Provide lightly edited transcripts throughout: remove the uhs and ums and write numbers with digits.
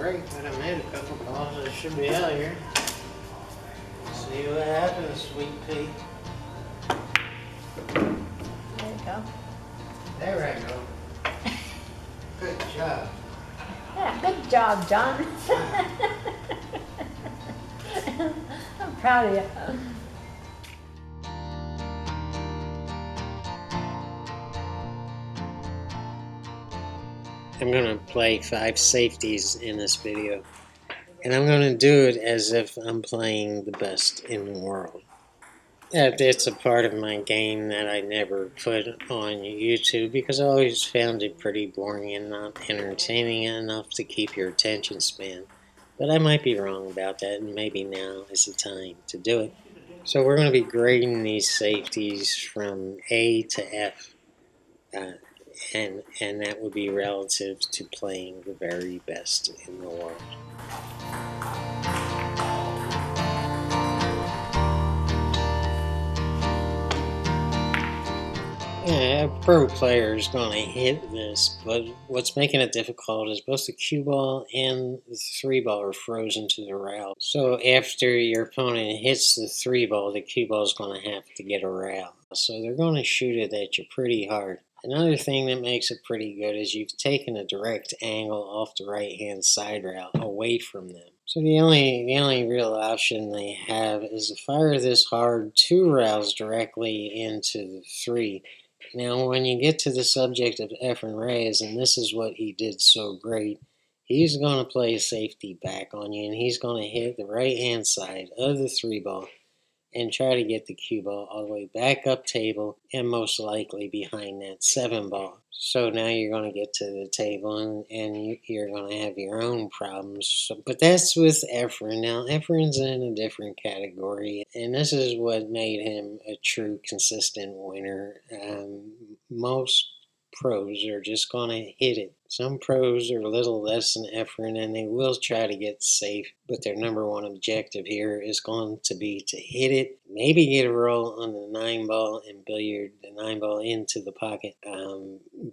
break, but I made a couple calls that should be out here. See what happens, Sweet Pea. There you go. There I go. Good job. Yeah, good job, John. I'm proud of you. I'm going to play 5 safeties in this video. And I'm going to do it as if I'm playing the best in the world. It's a part of my game that I never put on YouTube because I always found it pretty boring and not entertaining enough to keep your attention span. But I might be wrong about that, and maybe now is the time to do it. So we're going to be grading these safeties from A to F, and that would be relative to playing the very best in the world. Yeah, a pro player is going to hit this, but what's making it difficult is both the cue ball and the 3-ball are frozen to the rail. So after your opponent hits the 3-ball, the cue ball is going to have to get a rail. So they're going to shoot it at you pretty hard. Another thing that makes it pretty good is you've taken a direct angle off the right-hand side rail away from them. So the only real option they have is to fire this hard 2 rails directly into the 3. Now, when you get to the subject of Efren Reyes, and this is what he did so great, he's going to play safety back on you, and he's going to hit the right-hand side of the 3-ball and try to get the cue ball all the way back up table and most likely behind that 7-ball. So now you're going to get to the table and you're going to have your own problems. But that's with Efren. Now, Efren's in a different category, and this is what made him a true consistent winner. Most pros are just going to hit it. Some pros are a little less than Efren, and they will try to get safe, but their number one objective here is going to be to hit it, maybe get a roll on the 9-ball and billiard the 9-ball into the pocket.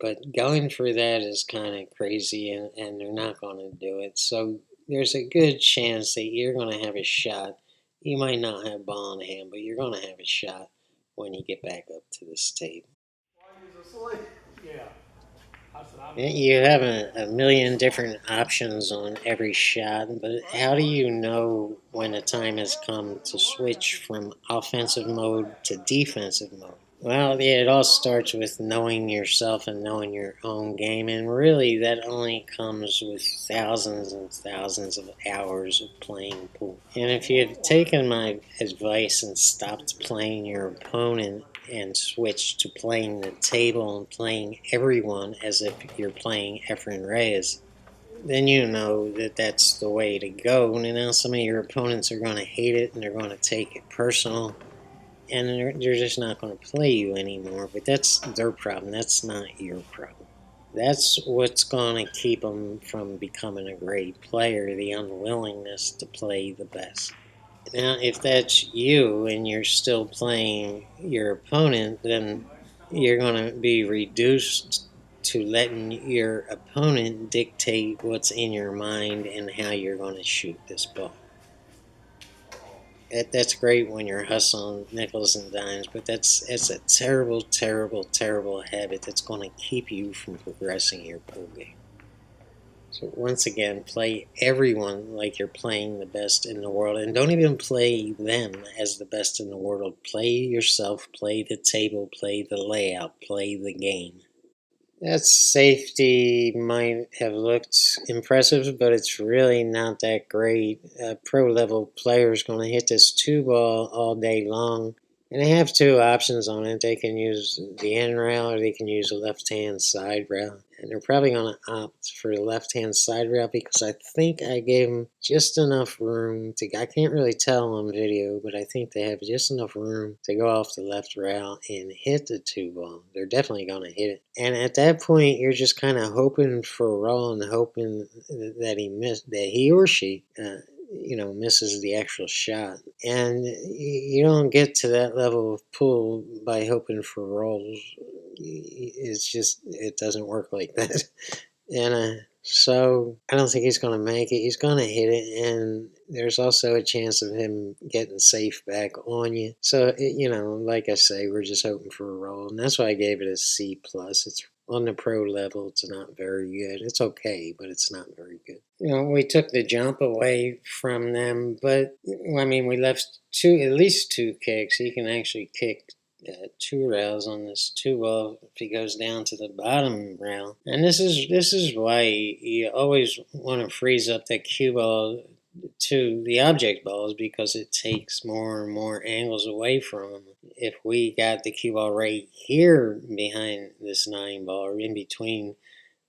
But going for that is kind of crazy, and they're not going to do it. So there's a good chance that you're going to have a shot. You might not have ball in hand, but you're going to have a shot when you get back up to this table. You have a million different options on every shot, but how do you know when the time has come to switch from offensive mode to defensive mode? Well, yeah, it all starts with knowing yourself and knowing your own game, and really that only comes with thousands and thousands of hours of playing pool. And if you had taken my advice and stopped playing your opponent and switched to playing the table and playing everyone as if you're playing Efren Reyes, then you know that that's the way to go. And now some of your opponents are going to hate it and they're going to take it personal, and they're just not going to play you anymore. But that's their problem. That's not your problem. That's what's going to keep them from becoming a great player, the unwillingness to play the best. Now, if that's you and you're still playing your opponent, then you're going to be reduced to letting your opponent dictate what's in your mind and how you're going to shoot this ball. That's great when you're hustling nickels and dimes, but that's a terrible, terrible, terrible habit that's going to keep you from progressing your pool game. So once again, play everyone like you're playing the best in the world, and don't even play them as the best in the world. Play yourself, play the table, play the layout, play the game. That safety might have looked impressive, but it's really not that great. A pro-level player is going to hit this 2-ball all day long, and they have 2 options on it. They can use the end rail or they can use a left-hand side rail. And they're probably going to opt for the left-hand side rail because I think I gave them just enough room to, I can't really tell on video, but I think they have just enough room to go off the left rail and hit the 2-ball. They're definitely going to hit it. And at that point, you're just kind of hoping for a roll and hoping that he or she misses the actual shot. And you don't get to that level of pool by hoping for rolls. It's just, it doesn't work like that. And So I don't think he's going to make it. He's going to hit it, and there's also a chance of him getting safe back on you. So like I say, we're just hoping for a roll, and that's why I gave it a C plus. It's on the pro level. It's not very good. It's okay, but it's not very good. We took the jump away from them, but I mean, we left at least two kicks. He can actually kick two rails on this two ball if he goes down to the bottom rail. And this is why you always want to freeze up that cue ball to the object balls, because it takes more and more angles away from them. If we got the cue ball right here behind this 9 ball, or in between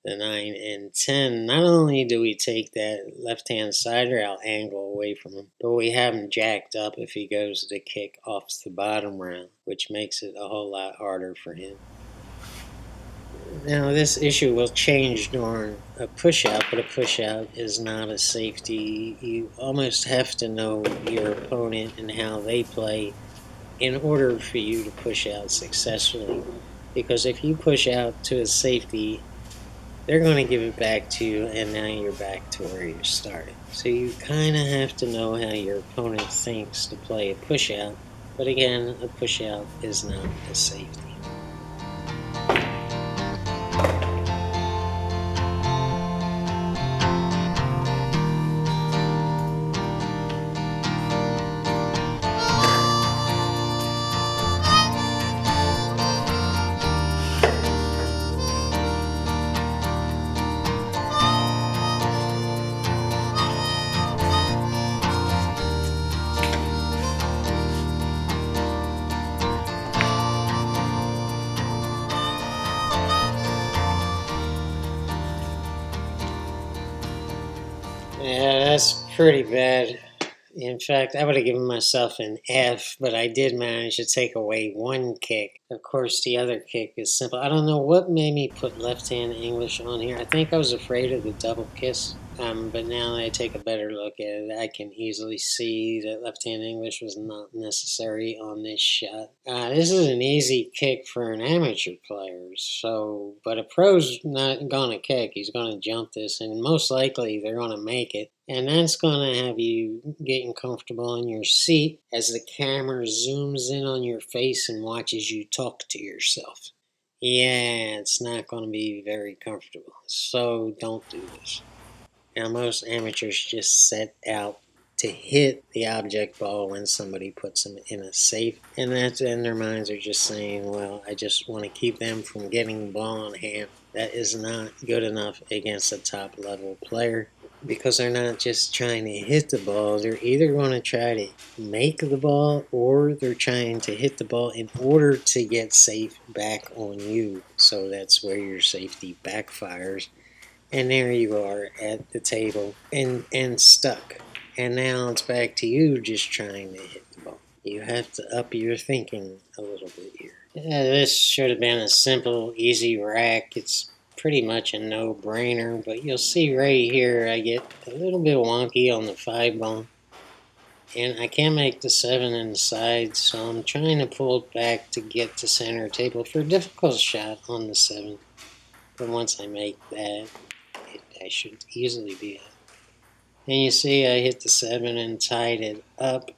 the 9 and 10, not only do we take that left-hand side rail angle away from him, but we have him jacked up if he goes to kick off the bottom rail, which makes it a whole lot harder for him. Now, this issue will change during a push-out, but a push-out is not a safety. You almost have to know your opponent and how they play in order for you to push out successfully. Because if you push out to a safety, they're going to give it back to you, and now you're back to where you started. So you kind of have to know how your opponent thinks to play a push-out. But again, a push-out is not a safety. Yeah, that's pretty bad. In fact, I would have given myself an F, but I did manage to take away one kick. Of course, the other kick is simple. I don't know what made me put left-hand English on here. I think I was afraid of the double kiss. But now that I take a better look at it, I can easily see that left-hand English was not necessary on this shot. This is an easy kick for an amateur player, but a pro's not going to kick. He's going to jump this, and most likely they're going to make it. And that's going to have you getting comfortable in your seat as the camera zooms in on your face and watches you talk to yourself. Yeah, it's not going to be very comfortable. So don't do this. Now, most amateurs just set out to hit the object ball when somebody puts them in a safe, and their minds are just saying, well, I just want to keep them from getting the ball in hand. That is not good enough against a top level player, because they're not just trying to hit the ball. They're either going to try to make the ball, or they're trying to hit the ball in order to get safe back on you. So that's where your safety backfires. And there you are at the table and stuck. And now it's back to you just trying to hit the ball. You have to up your thinking a little bit here. Yeah, this should have been a simple, easy rack. It's pretty much a no-brainer, but you'll see right here I get a little bit wonky on the 5 ball. And I can't make the 7 inside, so I'm trying to pull it back to get to center table for a difficult shot on the 7. But once I make that, I should easily be up. And you see I hit the 7 and tied it up.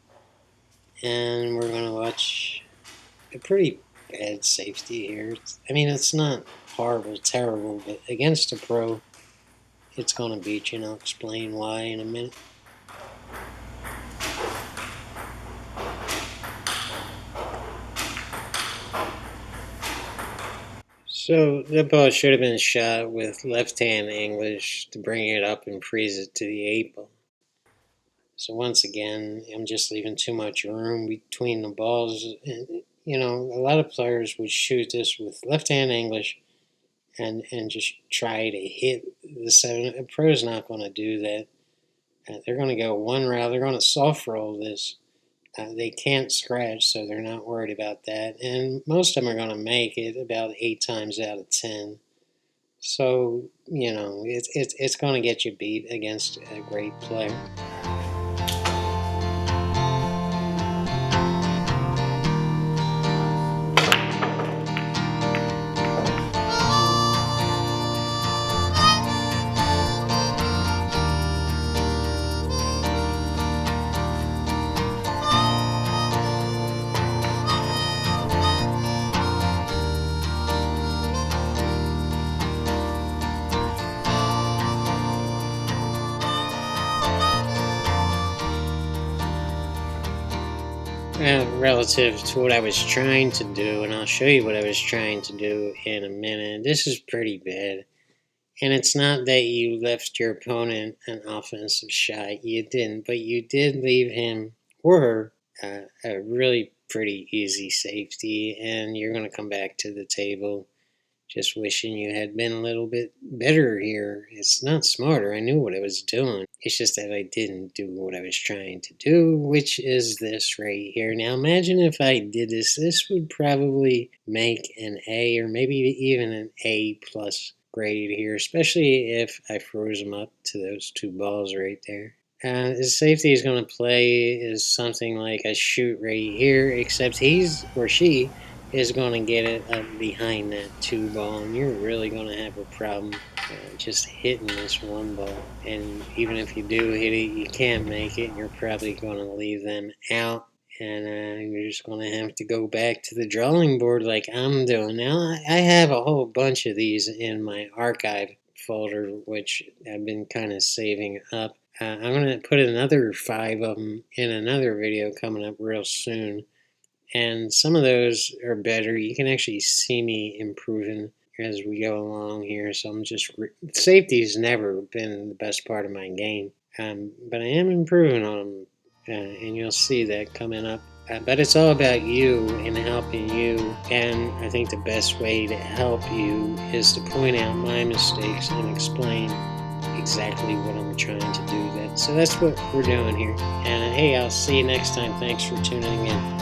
And we're going to watch a pretty bad safety here. It's not horrible, terrible, but against a pro, it's going to beat you, and I'll explain why in a minute. So the ball should have been shot with left-hand English to bring it up and freeze it to the 8 ball. So once again, I'm just leaving too much room between the balls. And, a lot of players would shoot this with left-hand English and just try to hit the 7. A pro's not going to do that. They're going to go one route. They're going to soft roll this. They can't scratch, so they're not worried about that. And most of them are going to make it about 8 times out of 10. So, it's going to get you beat against a great player. relative to what I was trying to do, and I'll show you what I was trying to do in a minute. This is pretty bad. And it's not that you left your opponent an offensive shot. You didn't, but you did leave him or her a really pretty easy safety, and you're going to come back to the table just wishing you had been a little bit better here. It's not smarter. I knew what I was doing. It's just that I didn't do what I was trying to do, which is this right here. Now imagine if I did this. This would probably make an A or maybe even an A plus grade here, especially if I froze them up to those two balls right there. The safety is going to play is something like a shoot right here, except he's or she is going to get it up behind that two ball, and you're really going to have a problem just hitting this one ball. And even if you do hit it, you can't make it, and you're probably going to leave them out. And you're just going to have to go back to the drawing board like I'm doing. Now, I have a whole bunch of these in my archive folder, which I've been kind of saving up. I'm going to put another 5 of them in another video coming up real soon. And some of those are better. You can actually see me improving as we go along here. So I'm just safety's never been the best part of my game, but I am improving on them, and you'll see that coming up. But it's all about you and helping you. And I think the best way to help you is to point out my mistakes and explain exactly what I'm trying to do. So that's what we're doing here. And hey, I'll see you next time. Thanks for tuning in.